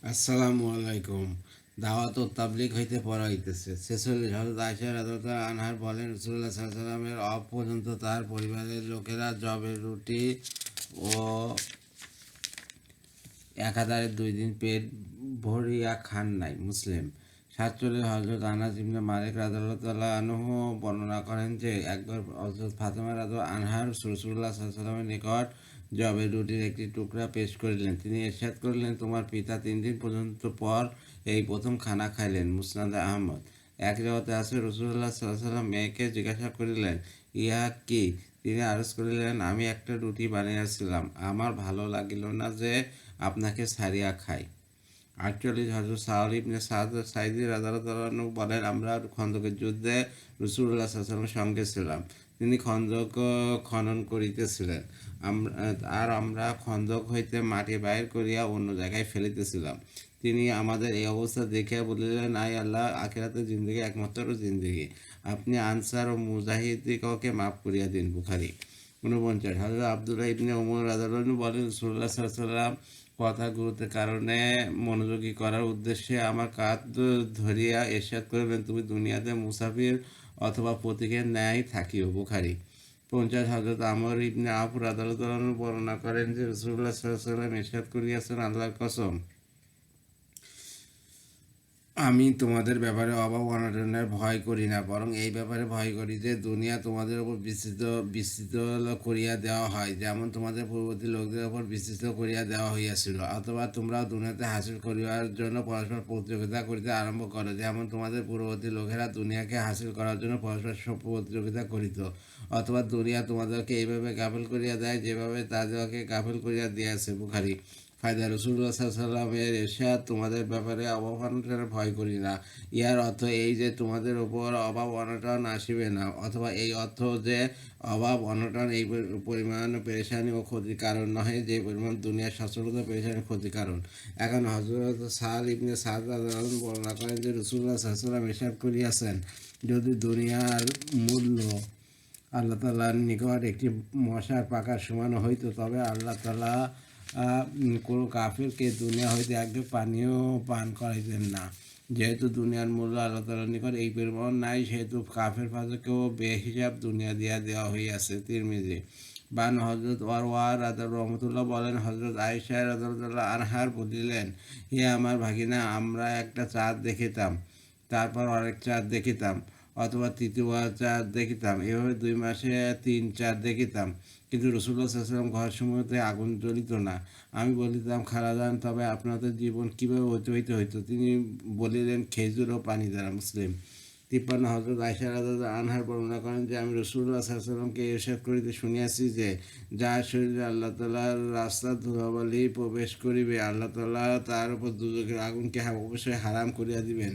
আসসালামু আলাইকুম। দাওয়াত ও তাবলীগ হইতে পড়া হইতেছে 46। হযরত আয়েশা রাদিয়াল্লাহু আনহা বলেন, রাসূলুল্লাহ সাল্লাল্লাহু আলাইহি ওয়াসাল্লামের পর্যন্ত তার পরিবারের লোকেরা জবের রুটি ও একাধারে 2 দিন পেট ভরিয়া খান নাই। মুসলিম। 47। হযরত আনাস ইবনে মালিক রাদিয়াল্লাহু আনহু বর্ণনা করেন যে একবার হযরত ফাতেমা রাদিয়াল্লাহু আনহা রাসূলুল্লাহ সাল্লাল্লাহু আলাইহি ওয়াসাল্লামের নিকট জবের রুটির একটি টুকরা পেশ করিলেন। তিনি ইরশাদ করিলেন, তোমার পিতা 3 দিন পর্যন্ত পর এই প্রথম খানা খাইলেন। মুসনাদে আহমদ। এক রিওয়ায়াতে আছে, রাসূলুল্লাহ সাল্লাল্লাহু আলাইহি ওয়াসাল্লাম মেয়েকে জিজ্ঞাসা করিলেন, ইহা কি? তিনি আরজ করিলেন, আমি একটা রুটি বানিয়াছিলাম, আমার ভালো লাগিল না যে আপনাকে ছাড়িয়া খাই। 48। হযরত সাহল ইবনে সাঈদ রাদিয়াল্লাহু আনহু বলেন, আমরা খন্দকের যুদ্ধে রাসূলুল্লাহ সাল্লাল্লাহু আলাইহি ওয়াসাল্লামের সঙ্গে ছিলাম। তিনি খন্দক খনন করিতেছিলেন, আমরা খন্দক হইতে মাটি বাহির করিয়া অন্য জায়গায় ফেলিতেছিলাম। তিনি আমাদের এই অবস্থা দেখিয়া বলিলেন, আয় আল্লাহ, আখিরাতের জিন্দেগি একমাত্র জিন্দেগি, আপনি আনসার ও মুজাহিদকে মাফ করিয়া দিন। বুখারী। 49। হযরত আব্দুল্লাহ ইবনে ওমর রাদিয়াল্লাহু আনহু বলেন, রাসূলুল্লাহ সাল্লাল্লাহু আলাইহি ওয়াসাল্লাম কথা গুরুত্বের কারণে মনোযোগী করার উদ্দেশ্যে আমার কাঁধ ধরিয়া ইরশাদ করিলেন, তুমি দুনিয়াতে মুসাফির অথবা পথিকের ন্যায় থাকিও। বুখারী। 50। হযরত আমর ইবনে আওফ রাদিয়াল্লাহু আনহু বর্ণনা করেন যে রাসূলুল্লাহ সাল্লাল্লাহু আলাইহি ওয়াসাল্লাম ইরশাদ করিয়াছেন, আল্লাহর কসম, আমি তোমাদের ব্যাপারে অভাব অনটনের ভয় করি না, বরং এই ব্যাপারে ভয় করি যে দুনিয়া তোমাদের উপর বিস্তৃত করিয়া দেওয়া হয়, যেমন তোমাদের পূর্ববর্তী লোকদের উপর বিস্তৃত করিয়া দেওয়া হইয়াছিল। অথবা তোমরাও দুনিয়াতে হাসিল করিবার জন্য পরস্পর প্রতিযোগিতা করিতে আরম্ভ করো, যেমন তোমাদের পূর্ববর্তী লোকেরা দুনিয়াকে হাসিল করার জন্য পরস্পর প্রতিযোগিতা করিত। অথবা দুনিয়া তোমাদেরকে এইভাবে গাফেল করিয়া দেয় যেভাবে তাদেরকে গাফেল করিয়া দিয়াছে। বুখারী। ফায়দা। রাসূলুল্লাহ সাল্লাল্লাহু আলাইহি ওয়াসাল্লামের ইরশাদ, তোমাদের ব্যাপারে অভাব অনটনের ভয় করি না, ইহার অর্থ এই যে তোমাদের উপর অভাব অনটন আসিবে না, অথবা এই অর্থ যে অভাব অনটন এই পরিমাণ পেরেশানি ও ক্ষতির কারণ নহে যে পরিমাণ দুনিয়ার সচ্ছলতা পেরেশানি ক্ষতির কারণ। এখন হযরত সাহল ইবনে সাদ রাদিয়াল্লাহু আনহু বর্ণনা করেন যে রাসূলুল্লাহ সাল্লাল্লাহু আলাইহি ওয়াসাল্লাম ইরশাদ করিয়াছেন, যদি দুনিয়ার মূল্য আল্লাহ তাআলার নিকট একটি মশার পাকার সমান হইত, তবে আল্লাহ তাআলা কোনো কাফিরকে দুনিয়া হইতে এক ঢোক পানিও পান করাইতেন না। যেহেতু দুনিয়ার মূল্য আল্লাহ তাআলার নিকট এই পরিমাণ নাই, সেহেতু কাফের ফাজকেও বেহিসাব দুনিয়া দিয়া দেওয়া হইয়াছে। তিরমিজি। বান। হযরত ওরওয়া রাদিয়াল্লাহু রহমতুল্লাহ বলেন, হযরত আয়েশা রাদিয়াল্লাহু আনহার বলিলেন, হে আমার ভাগিনা, আমরা একটা চাঁদ দেখিতাম, তারপর আরেক চাঁদ দেখিতাম, অথবা তৃতীয় চাঁদ দেখিতাম, এভাবে 2 মাসে 3 চাঁদ দেখিতাম, কিন্তু রাসূলুল্লাহ সাল্লাল্লাহু আলাইহি ওয়াসাল্লাম ঘরসমূহতে আগুন জ্বলিত না। আমি বলিতাম, খালাজান, তবে আপনাদের জীবন কীভাবে অতিবাহিত হইত? তিনি বলিলেন, খেজুর ও পানি দ্বারা। মুসলিম। 53। হযরত আয়েশা রাদিয়াল্লাহু আনহা বর্ণনা করেন যে আমি রাসূলুল্লাহ সাল্লাল্লাহু আলাইহি ওয়াসাল্লামকে ইরশাদ করিতে শুনিয়াছি যে, যার শরীরে আল্লাহ তাআলার রাস্তার ধুলাবালি প্রবেশ করিবে, আল্লাহ তাআলা তার উপর দুজকের আগুনকে অবশ্যই হারাম করিয়া দিবেন।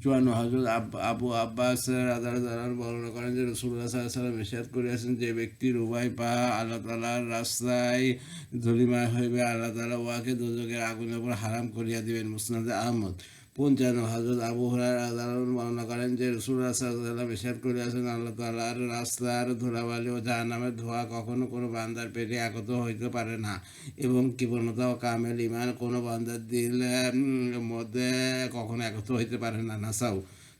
54। হযরত আবু আব্বাস রাদিয়াল্লাহু আনহু বর্ণনা করেন যে রাসূলুল্লাহ সাল্লাল্লাহু আলাইহি ওয়াসাল্লাম ইরশাদ করিয়াছেন, যে ব্যক্তির উভয় পা আল্লাহ তাআলার রাস্তায় ধূলিময় হইবে, আল্লাহ তাআলা উহাকে দোজখের আগুনের উপর হারাম করিয়া দিবেন। মুসনাদে আহমদ। 55। হযরত আবু হুরায়রা রাদিয়াল্লাহু আনহু বর্ণনা করেন যে রাসূলুল্লাহ সাল্লাল্লাহু আলাইহি ওয়াসাল্লাম ইরশাদ করিয়াছেন, আল্লাহ তাআলার রাস্তার ধুলাবালি ও জাহান্নামের ধোঁয়া কখনো কোনো বান্দার পেটে একত্র হইতে পারে না, এবং কৃপণতা ও কামেল ঈমান কোনো বান্দার দিলের মধ্যে কখনো একত্র হইতে পারে না। নাসাউ।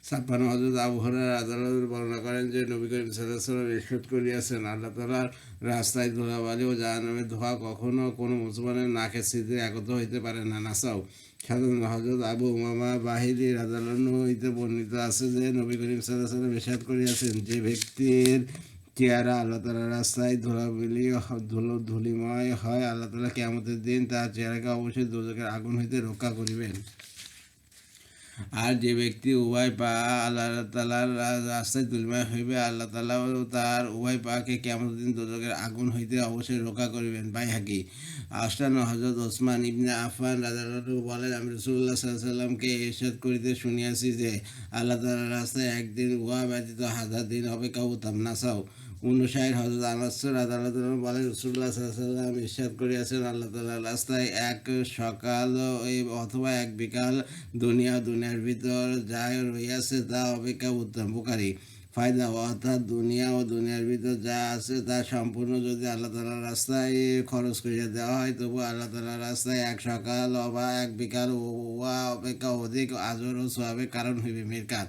56। হযরত আবু হুরায়রা রাদিয়াল্লাহু আনহু বর্ণনা করেন যে নবী করিম সাল্লাল্লাহু আলাইহি ওয়াসাল্লাম ইরশাদ করিয়াছেন, আল্লাহ তাআলার রাস্তায় ধুলাবালি ও জাহান্নামের ধোঁয়া কখনো কোনো মুসলমানের নাকের ছিদ্রে একত্র হইতে পারে না। নাসাউ। হযরত আবু উমামা বাহিলী রাদিয়াল্লাহু আনহু হইতে বর্ণিত আছে যে নবী করিম সাল্লাল্লাহু আলাইহি ওয়াসাল্লাম ইরশাদ করিয়াছেন, যে ব্যক্তির চেহারা আল্লাহ তাআলার রাস্তায় ধুলিময় হয়, আল্লাহ তাআলা কিয়ামতের দিন তার চেহারাকে অবশ্যই দোজখের আগুন হইতে রক্ষা করিবেন। আর যে ব্যক্তি উভয় পা আল্লাহ তাআলার রাস্তায় ধূলিময় হইবে, আল্লাহ তাআলা তার উভয় পাকে কিয়ামতের দিন দোজখের আগুন হইতে অবশ্যই রক্ষা করিবেন। বাইহাকী। 58। হযরত ওসমান ইবনে আফফান রাদিয়াল্লাহু আনহু বলেন, আমি রাসূলুল্লাহ সাল্লাল্লাহু আলাইহি ওয়াসাল্লামকে ইরশাদ করিতে শুনিয়াছি যে, আল্লাহ তাআলার রাস্তায় একদিন উহা ব্যতীত 1000 দিন অপেক্ষা উত্তম। নাসাউ। 59। হযরত আনাস রাদিয়াল্লাহু আনহু বলেন, রাসূলুল্লাহ সাল্লাল্লাহু আলাইহি ওয়াসাল্লাম ইরশাদ করিয়াছেন, আল্লাহ তাআলার রাস্তায় এক সকাল অথবা এক বিকাল দুনিয়ার ভিতর যা রহিয়াছে তা অপেক্ষা উত্তম। বুখারী। ফায়দা, অর্থাৎ দুনিয়া ও দুনিয়ার ভিতর যা আছে তা সম্পূর্ণ যদি আল্লাহ তাআলার রাস্তায় খরচ করিয়া দেওয়া হয়, তবু আল্লাহ তাআলার রাস্তায় এক সকাল অবা এক বিকাল উহা অপেক্ষা অধিক আজর ও সওয়াবের কারণ হইবে। মিরকাত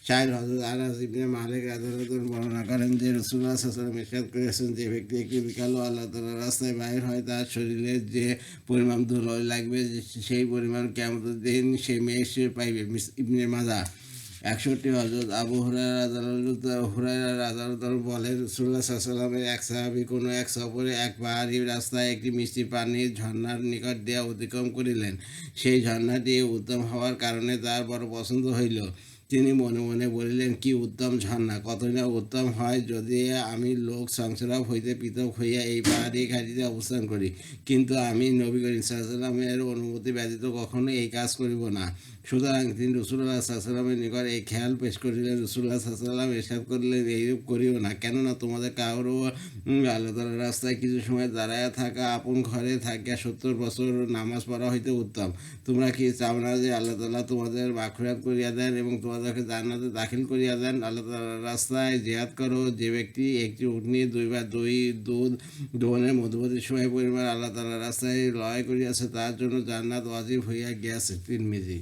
শাহের হযরত আনাস ইবনে মালিক রাদিয়াল্লাহু আনহু বর্ণনা করেন যে রাসূলুল্লাহ সাল্লাল্লাহু আলাইহি ওয়াসাল্লাম ইরশাদ করেছেন, যে ব্যক্তি একটি বিকালও আল্লাহ তাআলার রাস্তায় বাইর হয়, তার শরীরে যে পরিমাণ ধুলো লাগবে সেই পরিমাণ কিয়ামতের দিন সে মেষে পাইবে। ইবনে মাজাহ 61 হযরত আবু হুরায়রা রাদিয়াল্লাহু আনহু বলেন, রাসূলুল্লাহ সাল্লাল্লাহু আলাইহি ওয়াসাল্লামের এক সাহাবী কোনো এক সফরে এক পাহাড়ি রাস্তায় একটি মিষ্টি পানির ঝর্ণার নিকট দিয়া অতিক্রম করিলেন। সেই ঝর্ণাটি উত্তম হওয়ার কারণে তার বড় পছন্দ হইল। তিনি মনে মনে বলিলেন, কি উত্তম ঝর্ণা! কতই না উত্তম হয় যদি আমি লোক সংসর্গ হইতে পৃথক হইয়া এই পাহাড়ি ঘাটিতে অবস্থান করি। কিন্তু আমি নবী করিম সাল্লাল্লাহু আলাইহি ওয়াসাল্লামের অনুমতি ব্যতীত কখনো এই কাজ করিব না। সুতরাং তিনি রাসূলুল্লাহ সাল্লাল্লাহু আলাইহি ওয়াসাল্লামের নিকট এই খেয়াল পেশ করিলেন। রাসূলুল্লাহ সাল্লাল্লাহু আলাইহি ওয়াসাল্লাম ইরশাদ করিলেন, এইরূপ করিও না। কেননা তোমাদের কারো আল্লাহ তাআলার রাস্তায় কিছু সময় দাঁড়াইয়া থাকা আপন ঘরে থাকিয়া ৭০ বছর নামাজ পড়া হইতে উত্তম। তোমরা কি চাও না যে আল্লাহ তাআলা তোমাদের মাগফিরাত করিয়া দেন এবং তোমাদেরকে জান্নাতে দাখিল করিয়া দেন? আল্লাহ তাআলার রাস্তায় জিহাদ করো। যে ব্যক্তি একটি উটনী দুইবার দুধ দোহনের মধ্যবর্তী সময় পরিমাণ আল্লাহ তাআলার রাস্তায় লড়াই করিয়াছে, তার জন্য জান্নাত ওয়াজিব হইয়া গিয়াছে। তিরমিজি।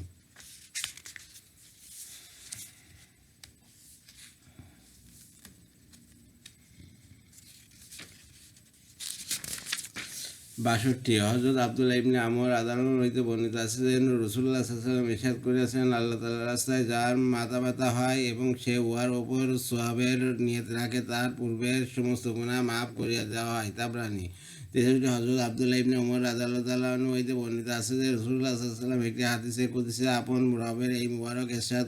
বাষট্টি হযরত আব্দুল্লাহ ইবনে আমর রাদিয়াল্লাহু আনহু হইতে বর্ণিত আছে যে রাসূলুল্লাহ সাল্লাল্লাহু আলাইহি ওয়াসাল্লাম ইরশাদ করিয়াছেন, আল্লাহ তাআলার রাস্তায় যার মাথা ব্যথা হয় এবং সে উহার ওপর সওয়াবের নিয়ত রাখে, তার পূর্বের সমস্ত গুনাহ মাফ করিয়া দেওয়া হয়। তাবরানী। 63 হযরত আব্দুল্লাহ ইবনে ওমর রাদিয়াল্লাহু আনহু হইতে বর্ণিত আছে যে রাসূলুল্লাহ সাল্লাল্লাহু আলাইহি ওয়াসাল্লাম একটি হাদীসে কুদসিতে আপন রবের এই মুবারক ইরশাদ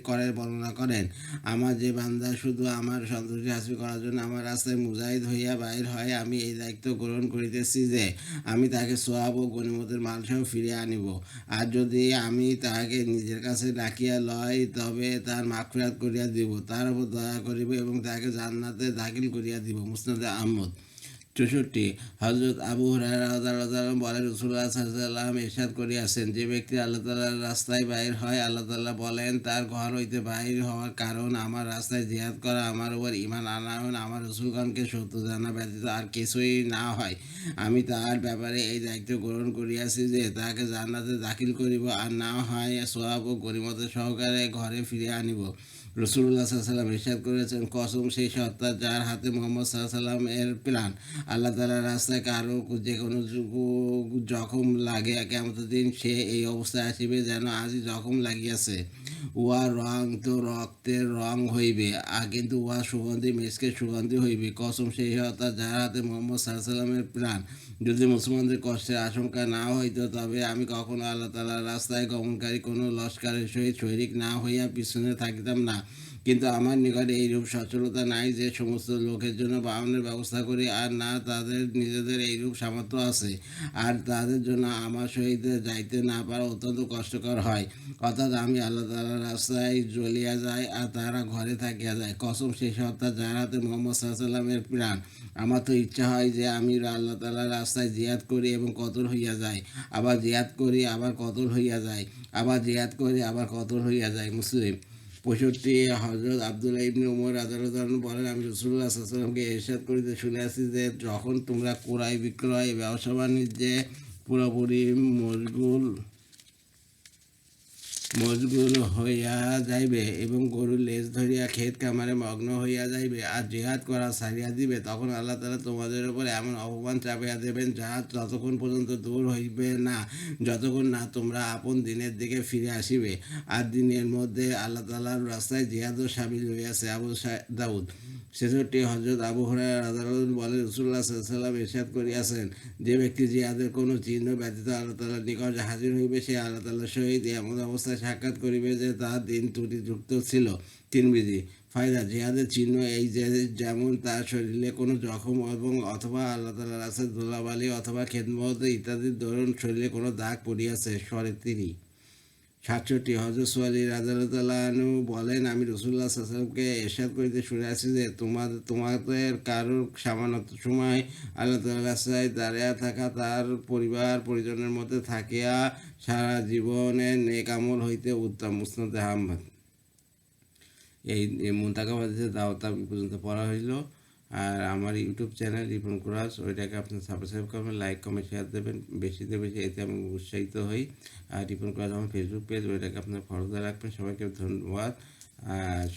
করে বর্ণনা করেন, আমার যে বান্দা শুধু আমার সন্তুষ্টি হাসিল করার জন্য আমার রাস্তায় মুজাহিদ হইয়া বাইর হয়, আমি এই দায়িত্ব গ্রহণ করিতেছি যে আমি তাকে সওয়াব ও গনিমতের মালসহ ফিরিয়ে আনিব। আর যদি আমি তাহাকে নিজের কাছে ডাকিয়া লই, তবে তার মাগফিরাত করিয়া দিব, তার উপর দয়া করিব এবং তাকে জান্নাতে দাখিল করিয়া দিব। মুসনাদে আহমদ। 64 হযরত আবু হুরায়রা রাদিয়াল্লাহু আনহু বলেন, রাসূলুল্লাহ সাল্লাল্লাহু আলাইহি ওয়াসাল্লাম ইরশাদ করিয়াছেন, যে ব্যক্তি আল্লাহ তাআলার রাস্তায় বাইর হয়, আল্লাহ তাআলা বলেন, তার ঘর হইতে বাইর হওয়ার কারণ আমার রাস্তায় জিহাদ করা, আমার উপর ঈমান আনয়ন, আমার রাসূলগণকে সত্য জানা ব্যতীত আর কিছুই না হয়, আমি তাহার ব্যাপারে এই দায়িত্ব গ্রহণ করিয়াছি যে তাহাকে জান্নাতে দাখিল করিব, আর না হয় সওয়াব ও গনিমত সহকারে ঘরে ফিরিয়ে আনিব। রাসূলুল্লাহ সাল্লাল্লাহু আলাইহি ওয়াসাল্লাম ইরশাদ করেছেন, কসম সেই সত্তার যার হাতে মুহাম্মদ সাল্লাল্লাহু আলাইহি ওয়াসাল্লাম এর প্রাণ। আল্লাহ তাআলার রাস্তায় কারো যে কোনো জখম লাগে, কিয়ামতের দিন সে এই অবস্থায় আসিবে যেন আজই জখম লাগিয়াছে। উহার রং তো রক্তের রং হইবে, কিন্তু উহা সুগন্ধি মিসকের সুগন্ধি হইবে। কসম সেই সত্তার যার হাতে মুহাম্মদ সাল্লাল্লাহু আলাইহি ওয়াসাল্লামের প্রাণ। যদি মুসলমানদের কষ্টের আশঙ্কা না হইত, তবে আমি কখনো আল্লাহ তাআলার রাস্তায় গমনকারী কোনো লস্করের সহিত শরীক না হইয়া পিছনে থাকিতাম না। কিন্তু আমার নিকট এইরূপ সচ্ছলতা নাই যে সমস্ত লোকের জন্য বাহনের ব্যবস্থা করি, আর না তাদের নিজেদের এইরূপ সামর্থ্য আছে, আর তাদের জন্য আমার সহিত যাইতে না পারা অত্যন্ত কষ্টকর হয়। অর্থাৎ আমি আল্লাহ তাআলার রাস্তায় জ্বলিয়া যাই আর তারা ঘরে থাকিয়া যায়। কসম সেই সত্তা যার হাতে মুহাম্মদ সাল্লাল্লাহু আলাইহি ওয়াসাল্লামের প্রাণ। আমার তো ইচ্ছা হয় যে আমি আল্লাহ তাআলার রাস্তায় জিহাদ করি এবং কতল হইয়া যাই, আবার জিহাদ করি আবার কতল হইয়া যায়, আবার জিহাদ করি আবার কতল হইয়া যায়। মুসলিম। 65 হযরত আব্দুল্লাহ ইবনে ওমর রাদিয়াল্লাহু আনহু বলেন, আমি রাসূলুল্লাহ সাল্লাল্লাহু আলাইহি ওয়াসাল্লামকে ইরশাদ করিতে শুনিয়াছি যে যখন তোমরা ক্রয় বিক্রয় ব্যবসা বাণিজ্যে পুরোপুরি মশগুল হইয়া যাইবে এবং গরুর লেজ ধরিয়া ক্ষেত কামারে মগ্ন হইয়া যাইবে আর জিহাদ করা ছাড়িয়া দিবে, তখন আল্লাহ তাআলা তোমাদের উপর এমন অপমান চাপিয়া দেবেন যাহা ততক্ষণ পর্যন্ত দূর হইবে না যতক্ষণ না তোমরা আপন দিনের দিকে ফিরে আসিবে। আর দিনের মধ্যে আল্লাহ তাআলার রাস্তায় জিহাদও শামিল হইয়াছে। আবু দাউদ। 66 হযরত আবু হুরায়রা রাদিয়াল্লাহু আনহু বলেন, রাসূলুল্লাহ সাল্লাল্লাহু আলাইহি ওয়াসাল্লাম ইরশাদ করিয়াছেন, যে ব্যক্তি জিহাদের কোনো চিহ্ন ব্যতীত আল্লাহ তাআলার নিকট হাজির হইবে, সে আল্লাহ তাআলার সহিত এমন অবস্থায় সাক্ষাৎ করিবে যে তার দিন ত্রুটিযুক্ত ছিল। তিরমিজি। ফায়দা, জিহাদের চিহ্ন এই যে যেমন তার শরীরে কোনো জখম এবং অথবা আল্লাহ তাআলার রাস্তায় ধুলাবালি অথবা খেদমত ইত্যাদির দরুন শরীরে কোনো দাগ পড়িয়াছে। স্বরে তিনি। 67 হযরত সুয়ালি রাদিয়াল্লাহু আনহু বলেন, আমি রাসূলুল্লাহ সাল্লাল্লাহু আলাইহি ওয়াসাল্লামকে ইরশাদ করিতে শুনিয়াছি যে তোমাদের কারোর সামান্য সময় আল্লাহ তাআলার রাস্তায় দাঁড়াইয়া থাকা তার পরিবার পরিজনের মধ্যে থাকিয়া সারা জীবনের নেক আমল হইতে উত্তম। মুসনাদে আহমদ। এই মুনতাকাবাদের দাওয়াত পর্যন্ত পড়া হইলো। আর আমার ইউটিউব চ্যানেল রিপন কুরাস, ওইটাকে আপনি সাবস্ক্রাইব করবেন, লাইক কমেন্ট শেয়ার দেবেন, বেশিতে বেশি, এতে আমি উৎসাহিত হই। আর রিপন কুরাস আমার ফেসবুক পেজ, ওইটাকে আপনার ফলো দিয়ে রাখবেন। সবাইকে ধন্যবাদ।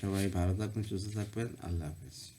সবাই ভালো থাকবেন, সুস্থ থাকবেন। আল্লাহ হাফেজ।